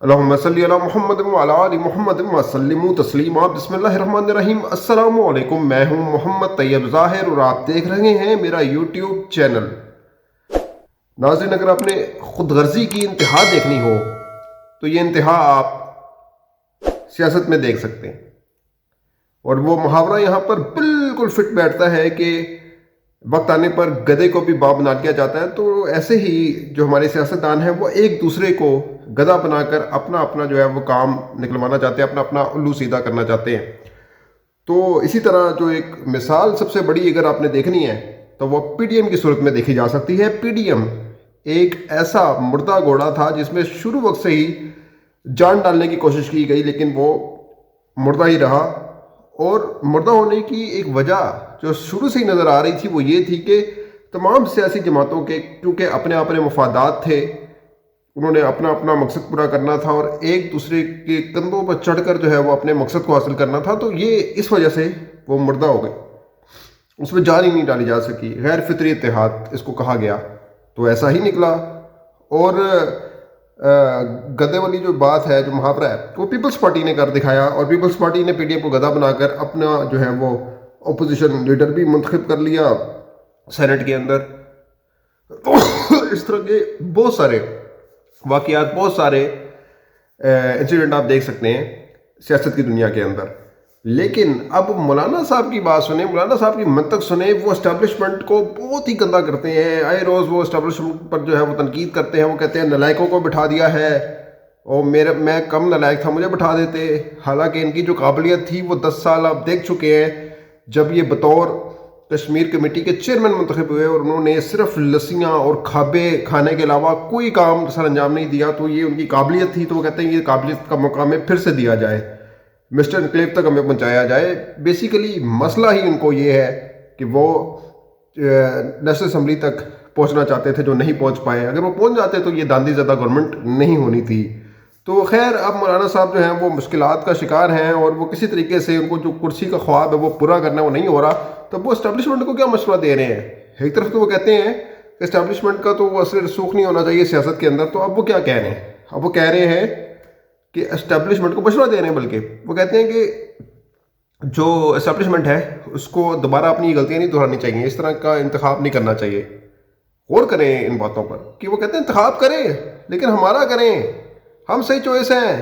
اللہم صلی علی محمد وعلی آل محمد وسلموا تسلیما۔ بسم اللہ الرحمن الرحیم۔ السلام علیکم، میں ہوں محمد طیب ظاہر اور آپ دیکھ رہے ہیں میرا یوٹیوب چینل۔ ناظرین، اگر آپ نے خود غرضی کی انتہا دیکھنی ہو تو یہ انتہا آپ سیاست میں دیکھ سکتے ہیں، اور وہ محاورہ یہاں پر بالکل فٹ بیٹھتا ہے کہ وقت آنے پر گدھے کو بھی باپ بنا دیا جاتا ہے۔ تو ایسے ہی جو ہمارے سیاستدان ہیں وہ ایک دوسرے کو گدھا بنا کر اپنا اپنا جو ہے وہ کام نکلوانا چاہتے ہیں، اپنا اپنا الو سیدھا کرنا چاہتے ہیں۔ تو اسی طرح جو ایک مثال سب سے بڑی اگر آپ نے دیکھنی ہے تو وہ پی ڈی ایم کی صورت میں دیکھی جا سکتی ہے۔ پی ڈی ایم ایک ایسا مردہ گھوڑا تھا جس میں شروع وقت سے ہی جان ڈالنے کی کوشش کی گئی، لیکن وہ مردہ ہی رہا۔ اور مردہ ہونے کی ایک وجہ جو شروع سے ہی نظر آ رہی تھی وہ یہ تھی کہ تمام سیاسی جماعتوں کے کیونکہ اپنے اپنے مفادات تھے، انہوں نے اپنا اپنا مقصد پورا کرنا تھا اور ایک دوسرے کے کندھوں پر چڑھ کر جو ہے وہ اپنے مقصد کو حاصل کرنا تھا۔ تو یہ اس وجہ سے وہ مردہ ہو گئے، اس میں جان ہی نہیں ڈالی جا سکی۔ غیر فطری اتحاد اس کو کہا گیا، تو ایسا ہی نکلا۔ اور گدھے والی جو بات ہے، جو محاورہ ہے، وہ پیپلز پارٹی نے کر دکھایا، اور پیپلز پارٹی نے پی ڈی ایم کو گدھا بنا کر اپنا جو ہے وہ اپوزیشن لیڈر بھی منتخب کر لیا سینٹ کے اندر۔ تو اس طرح کے بہت سارے واقعات، بہت سارے انسیڈنٹ آپ دیکھ سکتے ہیں سیاست کی دنیا کے اندر۔ لیکن اب مولانا صاحب کی بات سنیں، مولانا صاحب کی منطق سنیں۔ وہ اسٹیبلشمنٹ کو بہت ہی گندا کرتے ہیں، آئے روز وہ اسٹیبلشمنٹ پر جو ہے وہ تنقید کرتے ہیں۔ وہ کہتے ہیں نالائقوں کو بٹھا دیا ہے، اور میں کم نالائق تھا، مجھے بٹھا دیتے۔ حالانکہ ان کی جو قابلیت تھی وہ 10 سال آپ دیکھ چکے ہیں، جب یہ بطور کشمیر کمیٹی کے چیئرمین منتخب ہوئے اور انہوں نے صرف لسیاں اور کھابے کھانے کے علاوہ کوئی کام سر انجام نہیں دیا، تو یہ ان کی قابلیت تھی۔ تو وہ کہتے ہیں یہ قابلیت کا موقع ہمیں پھر سے دیا جائے، مسٹر انکلیو تک ہمیں پہنچایا جائے۔ بیسیکلی مسئلہ ہی ان کو یہ ہے کہ وہ نیشنل اسمبلی تک پہنچنا چاہتے تھے، جو نہیں پہنچ پائے۔ اگر وہ پہنچ جاتے تو یہ داندھی زدہ گورنمنٹ نہیں ہونی تھی۔ تو خیر، اب مولانا صاحب جو ہیں وہ مشکلات کا شکار ہیں، اور وہ کسی طریقے سے ان کو جو کرسی کا خواب ہے وہ پورا کرنا وہ نہیں ہو رہا۔ تو وہ اسٹیبلشمنٹ کو کیا مشورہ دے رہے ہیں؟ ایک طرف تو وہ کہتے ہیں کہ اسٹیبلشمنٹ کا تو وہ اثر رسوخ نہیں ہونا چاہیے سیاست کے اندر۔ تو اب وہ کیا کہہ رہے ہیں؟ اب وہ کہہ رہے ہیں کہ اسٹیبلشمنٹ کو مشورہ دے رہے ہیں، بلکہ وہ کہتے ہیں کہ جو اسٹیبلشمنٹ ہے اس کو دوبارہ اپنی غلطیاں نہیں دہرانی چاہیے، اس طرح کا انتخاب نہیں کرنا چاہیے۔ غور کریں ان باتوں پر کہ وہ کہتے ہیں انتخاب کریں لیکن ہمارا کریں، ہم صحیح چوائس ہیں۔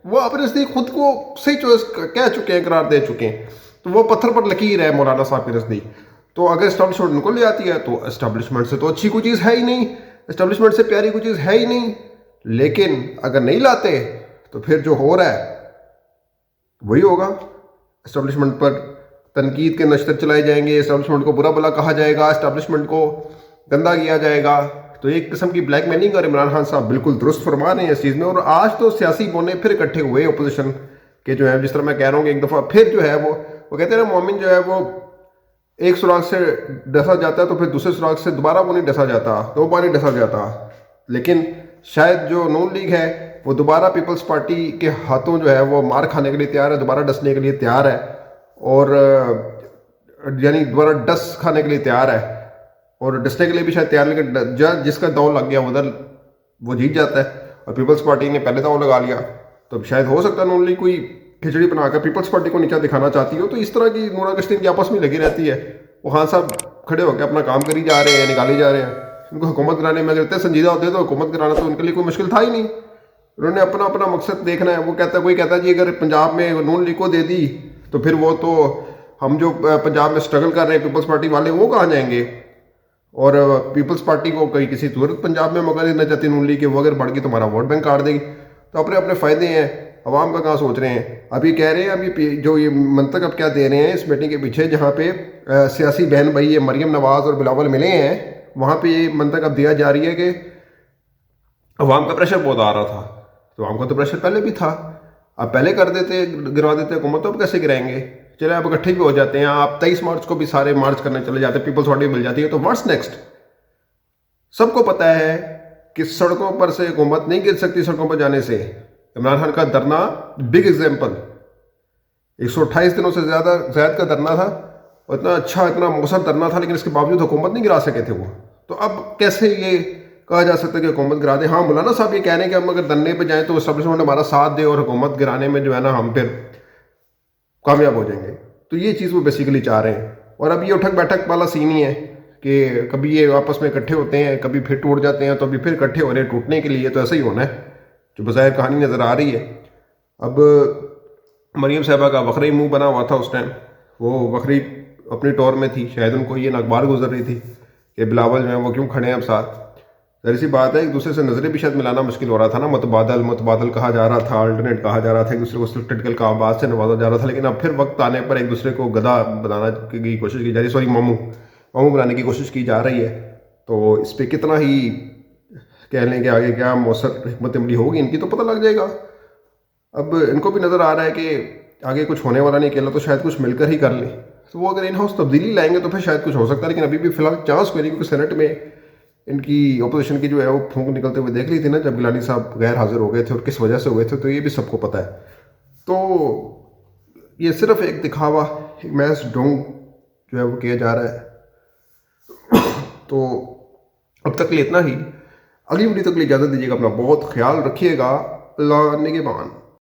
وہ اپنے نزدیک خود کو صحیح چوائس کہہ چکے ہیں، قرار دے چکے ہیں۔ تو وہ پتھر پر لکیر ہے مولانا صاحب کے نزدیک۔ تو اگر اسٹیبلشمنٹ ان کو لے آتی ہے تو اسٹیبلشمنٹ سے تو اچھی کوئی چیز ہے ہی نہیں، اسٹیبلشمنٹ سے پیاری کوئی چیز ہے ہی نہیں۔ لیکن اگر نہیں لاتے تو پھر جو ہو رہا ہے وہی ہوگا۔ اسٹیبلشمنٹ پر تنقید کے نشتر چلائے جائیں گے، اسٹیبلشمنٹ کو برا بلا کہا جائے گا، اسٹیبلشمنٹ کو گندا کیا جائے گا۔ تو ایک قسم کی بلیک میلنگ، اور عمران خان صاحب بالکل درست فرما رہے ہیں اس چیز میں۔ اور آج تو سیاسی بونے پھر اکٹھے ہوئے اپوزیشن کے جو ہے، جس طرح میں کہہ رہا ہوں کہ ایک دفعہ پھر جو ہے وہ کہتے ہیں نا، مومن جو ہے وہ ایک سراغ سے ڈسا جاتا ہے تو پھر دوسرے سراغ سے دوبارہ وہ نہیں ڈسا جاتا، دو بار نہیں ڈسا جاتا۔ لیکن شاید جو نون لیگ ہے وہ دوبارہ پیپلز پارٹی کے ہاتھوں جو ہے وہ مار کھانے کے لیے تیار ہے، دوبارہ ڈسنے کے لیے تیار ہے، اور یعنی دوبارہ ڈس کھانے کے لیے تیار ہے، اور ڈسنے کے لیے بھی شاید تیار۔ لیکن جس کا داؤ لگ گیا ادھر وہ جیت جاتا ہے، اور پیپلز پارٹی نے پہلے داؤ لگا لیا۔ تو شاید ہو سکتا ہے نون لیگ کوئی کھچڑی بنا کر پیپلز پارٹی کو نیچا دکھانا چاہتی ہو۔ تو اس طرح کی نورا گشتی کی آپس میں لگی رہتی ہے۔ وہ خان صاحب کھڑے ہو کے اپنا کام کری جا رہے ہیں، نکالے جا رہے ہیں۔ ان کو حکومت کرانے میں اگر اتنے سنجیدہ ہوتے تو حکومت کرانا تو ان کے لیے کوئی مشکل تھا ہی نہیں۔ انہوں نے اپنا اپنا مقصد دیکھنا ہے۔ وہ کہتا ہے، کوئی کہتا ہے جی اگر پنجاب میں نون لیگ کو دے دی تو پھر وہ تو ہم جو پنجاب میں سٹرگل کر رہے ہیں پیپلز پارٹی والے، وہ کہاں جائیں گے؟ اور پیپلز پارٹی کو کوئی کسی صورت پنجاب میں موقع دینا چاہتی نون لیگ کہ وہ اگر بڑھ گئی تو ہمارا ووٹ بینک کاٹ دے گی۔ تو اپنے اپنے فائدے ہیں، عوام کا کہاں سوچ رہے ہیں؟ اب یہ کہہ رہے ہیں، اب یہ جو یہ منطق اب کیا دے رہے ہیں اس میٹنگ کے پیچھے، جہاں پہ سیاسی بہن بھائی مریم نواز اور بلاول ملے ہیں، وہاں پہ یہ منطق اب دیا جا رہی ہے کہ عوام کا پریشر بہت آ رہا تھا۔ تو عوام کا تو پریشر پہلے بھی تھا، اب پہلے کر دیتے، گروا دیتے حکومت، تو اب کیسے گرائیں گے؟ چلے اب اکٹھے بھی ہو جاتے ہیں، آپ 23 مارچ کو بھی سارے مارچ کرنے چلے جاتے ہیں، پیپلز پارٹی مل جاتی ہے، تو واٹس نیکسٹ؟ سب کو پتہ ہے کہ سڑکوں پر سے حکومت نہیں گر سکتی، سڑکوں پر جانے سے۔ عمران خان کا دھرنا بگ ایگزامپل، 128 دنوں سے زائد کا دھرنا تھا، اتنا اچھا اتنا مؤثر دھرنا تھا، لیکن اس کے باوجود حکومت نہیں گرا سکے تھے وہ۔ تو اب کیسے یہ کہا جا سکتا ہے کہ حکومت گرا دے. ہاں مولانا صاحب یہ کہہ رہے ہیں کہ ہم اگر دھرنے پہ جائیں تو اسٹیبلشمنٹ ہمارا ساتھ دے اور حکومت گرانے میں جو ہے نا ہم پھر کامیاب ہو جائیں گے. تو یہ چیز وہ بیسیکلی چاہ رہے ہیں. اور اب یہ اٹھک بیٹھک والا سین ہی ہے کہ کبھی یہ آپس میں اکٹھے ہوتے ہیں, کبھی پھر ٹوٹ جاتے ہیں, تو ابھی پھر اکٹھے ہو رہے ہیں ٹوٹنے کے لیے. تو ایسا ہی ہونا ہے جو بظاہر کہانی نظر آ رہی ہے. اب مریم صاحبہ کا وکھری منہ بنا ہوا تھا اس ٹائم, وہ وکھری اپنی ٹور میں تھی, شاید ان کو یہ ناگوار گزر رہی تھی کہ بلاول جو ہے وہ کیوں کھڑے ہیں اب ساتھ. ظاہر سی بات ہے ایک دوسرے سے نظریں بھی شاید ملانا مشکل ہو رہا تھا نا, متبادل کہا جا رہا تھا, الٹرنیٹ کہا جا رہا تھا, ایک دوسرے کو سلیکٹڈ کا آواز سے نوازا جا رہا تھا. لیکن اب پھر وقت آنے پر ایک دوسرے کو گدھا بنانا کی کوشش کی جا رہی ہے, سوری ماموں بنانے کی کوشش کی جا رہی ہے. تو اس پہ کتنا ہی کہہ لیں کہ آگے کیا مؤثر حکمت عملی ہوگی ان کی تو پتہ لگ جائے گا. اب ان کو بھی نظر آ رہا ہے کہ آگے کچھ ہونے والا نہیں, اکیلا تو شاید کچھ مل کر ہی کر لیں. تو وہ اگر ان ہاؤس تبدیلی لائیں گے تو پھر شاید کچھ ہو سکتا ہے. لیکن ابھی بھی فی الحال چانس کوئی نہیں, کیونکہ سینٹ میں ان کی اپوزیشن کی جو ہے وہ پھونک نکلتے ہوئے دیکھ لی تھی نا جب گیلانی صاحب غیر حاضر ہو گئے تھے, اور کس وجہ سے ہوئے تھے تو یہ بھی سب کو پتہ ہے. تو یہ صرف ایک دکھاوا, ایک محض ڈھونگ جو ہے وہ کیا جا رہا ہے. تو اب تک لیے اتنا ہی, اگلی ویڈیو تک لیے اجازت دیجیے گا, اپنا بہت خیال رکھیے گا. اللہ نگہبان.